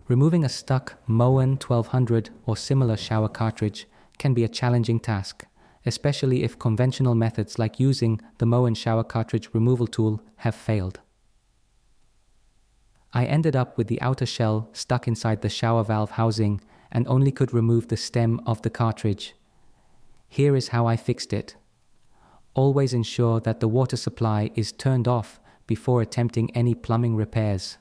Removing a stuck Moen 1200 or similar shower cartridge can be a challenging task, especially if conventional methods like using the Moen shower cartridge removal tool have failed. I ended up with the outer shell stuck inside the shower valve housing and only could remove the stem of the cartridge. Here is how I fixed it. Always ensure that the water supply is turned off before attempting any plumbing repairs.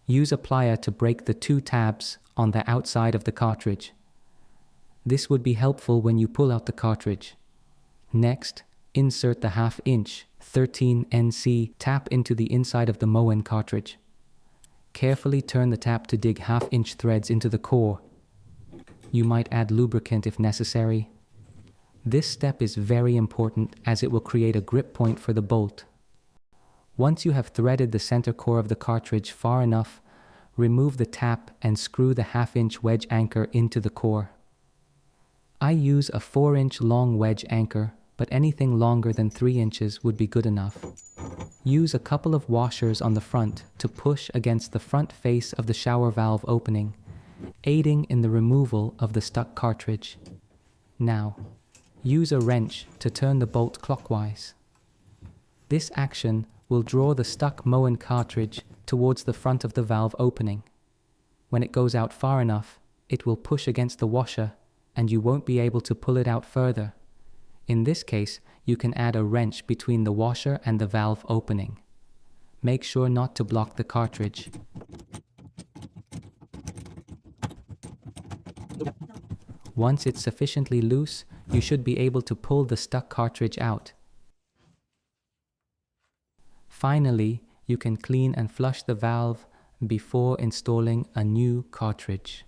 Use a plier to break the two tabs on the outside of the cartridge. This would be helpful when you pull out the cartridge. Next, insert the 1/2 inch 13 NC tap into the inside of the Moen cartridge. Carefully turn the tap to dig 1/2 inch threads into the core. You might add lubricant if necessary. This step is very important as it will create a grip point for the bolt. Once you have threaded the center core of the cartridge far enough, remove the tap and screw the 1/2 inch wedge anchor into the core. I use a 4-inch long wedge anchor, but anything longer than 3 inches would be good enough. Use a couple of washers on the front to push against the front face of the shower valve opening, aiding in the removal of the stuck cartridge. Now, use a wrench to turn the bolt clockwise. This action will draw the stuck Moen cartridge towards the front of the valve opening. When it goes out far enough, it will push against the washer and you won't be able to pull it out further. In this case, you can add a wrench between the washer and the valve opening. Make sure not to block the cartridge. Once it's sufficiently loose, you should be able to pull the stuck cartridge out. Finally, you can clean and flush the valve before installing a new cartridge.